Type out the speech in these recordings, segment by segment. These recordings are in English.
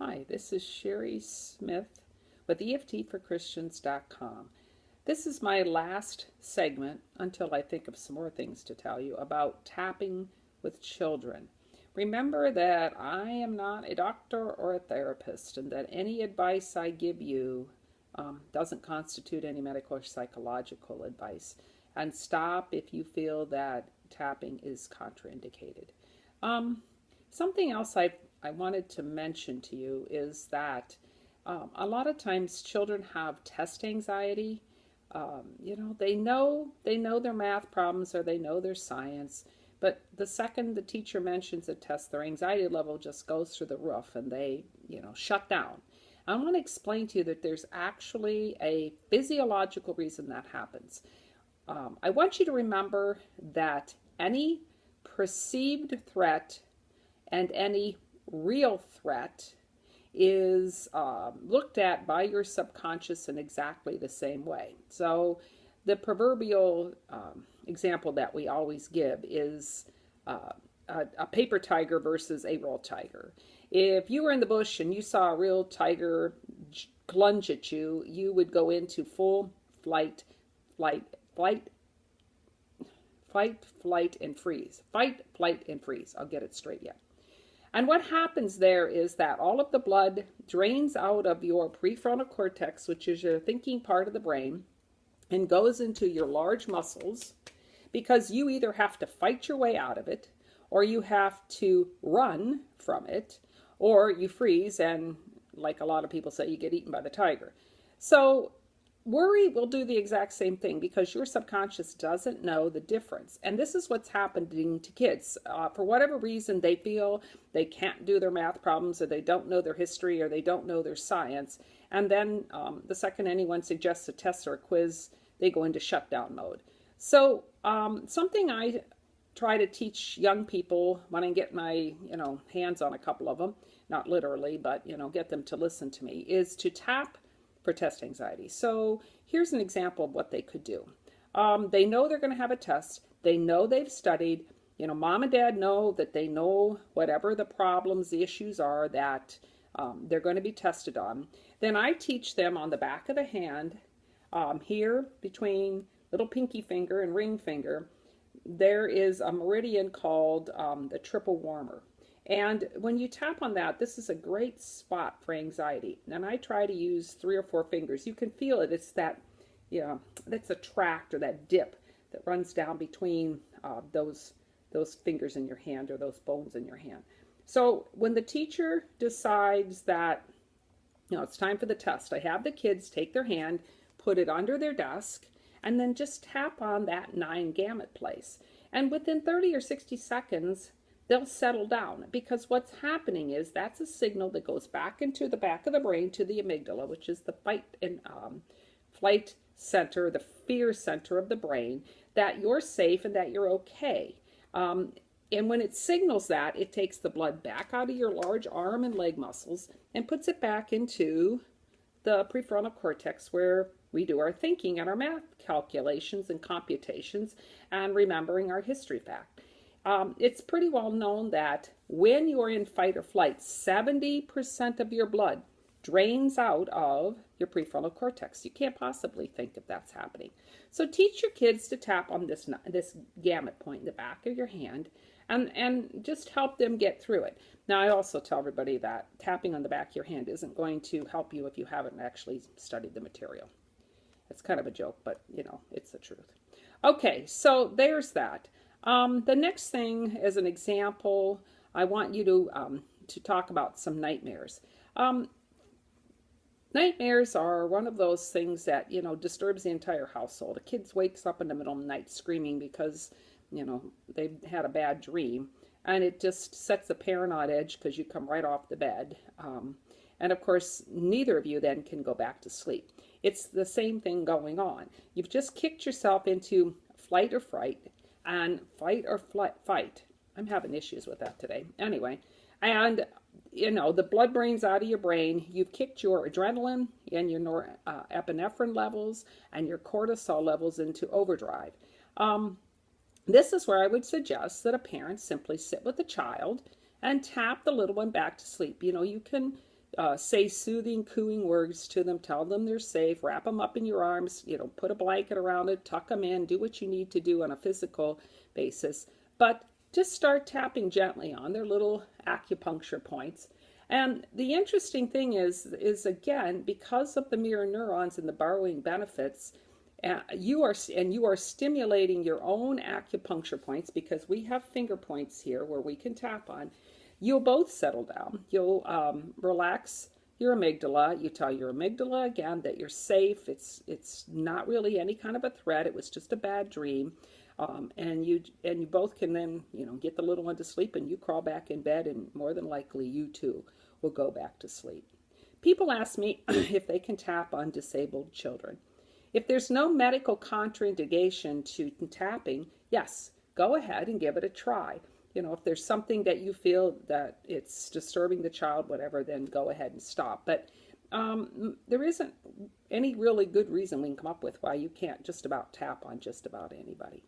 Hi, this is Sherrie Smith with EFTforChristians.com. This is my last segment until I think of some more things to tell you about tapping with children. Remember that I am not a doctor or a therapist, and that any advice I give you doesn't constitute any medical or psychological advice. And stop if you feel that tapping is contraindicated. Something else I wanted to mention to you is that a lot of times children have test anxiety. They know their math problems or they know their science, but the second the teacher mentions a test, their anxiety level just goes through the roof and they, shut down. I want to explain to you that there's actually a physiological reason that happens. I want you to remember that any perceived threat and any real threat is looked at by your subconscious in exactly the same way. So the proverbial example that we always give is a paper tiger versus a real tiger. If you were in the bush and you saw a real tiger lunge at you, you would go into full fight, flight, and freeze. Fight, flight, and freeze. I'll get it straight yet. And what happens there is that all of the blood drains out of your prefrontal cortex, which is your thinking part of the brain, and goes into your large muscles, because you either have to fight your way out of it, or you have to run from it, or you freeze and, like a lot of people say, you get eaten by the tiger. So worry will do the exact same thing because your subconscious doesn't know the difference. And this is what's happening to kids. For whatever reason, they feel they can't do their math problems, or they don't know their history, or they don't know their science. And then the second anyone suggests a test or a quiz, they go into shutdown mode. So something I try to teach young people when I get my hands on a couple of them, not literally, but get them to listen to me, is to tap for test anxiety. So here's an example of what they could do. They know they're going to have a test. They know they've studied. Mom and dad know that they know whatever the problems, the issues are that they're going to be tested on. Then I teach them on the back of the hand, here between little pinky finger and ring finger, there is a meridian called the triple warmer. And when you tap on that, this is a great spot for anxiety. And I try to use 3 or 4 fingers. You can feel it. It's that, that's a tract or that dip that runs down between those fingers in your hand, or those bones in your hand. So when the teacher decides that, it's time for the test, I have the kids take their hand, put it under their desk, and then just tap on that 9 gamut place. And within 30 or 60 seconds, they'll settle down, because what's happening is that's a signal that goes back into the back of the brain to the amygdala, which is the fight and flight center, the fear center of the brain, that you're safe and that you're okay. And when it signals that, it takes the blood back out of your large arm and leg muscles and puts it back into the prefrontal cortex, where we do our thinking and our math calculations and computations and remembering our history fact. It's pretty well known that when you're in fight or flight, 70% of your blood drains out of your prefrontal cortex. You can't possibly think if that's happening. So teach your kids to tap on this gamut point in the back of your hand, and just help them get through it. Now, I also tell everybody that tapping on the back of your hand isn't going to help you if you haven't actually studied the material. It's kind of a joke, but it's the truth. Okay, so there's that. The next thing, as an example, I want you to talk about some nightmares. Nightmares are one of those things that, disturbs the entire household. A kid wakes up in the middle of the night screaming because, they've had a bad dream, and it just sets the parent on edge because you come right off the bed. And of course, neither of you then can go back to sleep. It's the same thing going on. You've just kicked yourself into flight or fright, and fight or fight. I'm having issues with that today. Anyway, and the blood drains out of your brain. You've kicked your adrenaline and your norepinephrine levels and your cortisol levels into overdrive. This is where I would suggest that a parent simply sit with the child and tap the little one back to sleep. You can say soothing, cooing words to them. Tell them they're safe. Wrap them up in your arms. You know, put a blanket around it. Tuck them in. Do what you need to do on a physical basis. But just start tapping gently on their little acupuncture points. And the interesting thing is again, because of the mirror neurons and the borrowing benefits, you are stimulating your own acupuncture points, because we have finger points here where we can tap on. You'll both settle down. You'll relax your amygdala. You tell your amygdala again that you're safe. It's not really any kind of a threat. It was just a bad dream. And you both can then, you know, get the little one to sleep, and you crawl back in bed, and more than likely you too will go back to sleep. People ask me if they can tap on disabled children. If there's no medical contraindication to tapping, yes, go ahead and give it a try. You know, if there's something that you feel that it's disturbing the child, whatever, then go ahead and stop. But there isn't any really good reason we can come up with why you can't just about tap on just about anybody.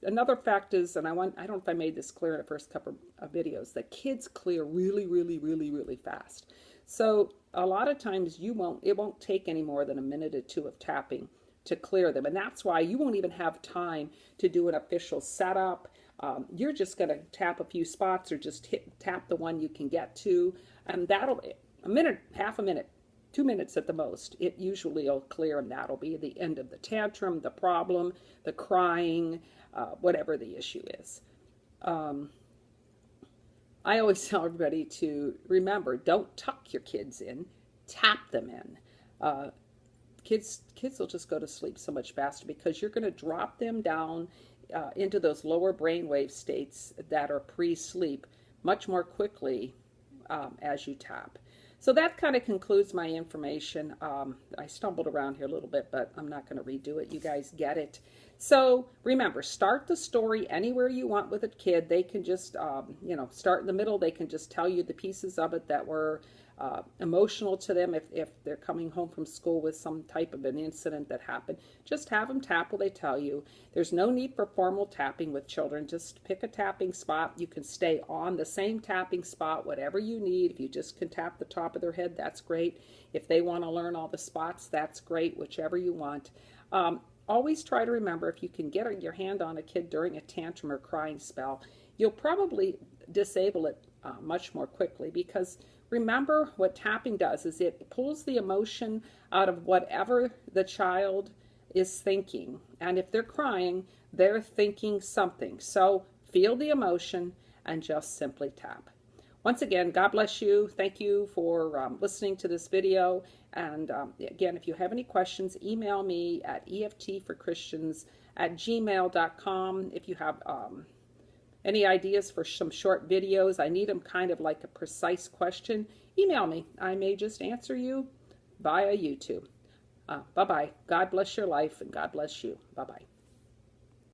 Another fact is, and I don't know if I made this clear in the first couple of videos, that kids clear really, really, really, really fast. So a lot of times it won't take any more than a minute or two of tapping to clear them. And that's why you won't even have time to do an official setup. You're just going to tap a few spots, or just tap the one you can get to. And that'll, a minute, half a minute, 2 minutes at the most, it usually will clear, and that'll be the end of the tantrum, the problem, the crying, whatever the issue is. I always tell everybody to remember, don't tuck your kids in, tap them in. Kids will just go to sleep so much faster, because you're going to drop them down into those lower brainwave states that are pre-sleep much more quickly as you tap. So that kind of concludes my information. I stumbled around here a little bit, but I'm not going to redo it. You guys get it. So remember, start the story anywhere you want with a kid. They can just, you know, start in the middle. They can just tell you the pieces of it that were emotional to them. If they're coming home from school with some type of an incident that happened, just have them tap while they tell you. There's no need for formal tapping with children. Just pick a tapping spot. You can stay on the same tapping spot, whatever you need. If you just can tap the top of their head, that's great. If they want to learn all the spots, that's great, whichever you want. Always try to remember, if you can get your hand on a kid during a tantrum or crying spell, you'll probably disable it much more quickly, because remember, what tapping does is it pulls the emotion out of whatever the child is thinking. And if they're crying, they're thinking something. So feel the emotion and just simply tap. Once again, God bless you. Thank you for listening to this video. And again, if you have any questions, email me at eftforchristians@gmail.com. If you have any ideas for some short videos, I need them kind of like a precise question, email me. I may just answer you via YouTube. Bye-bye. God bless your life, and God bless you. Bye-bye.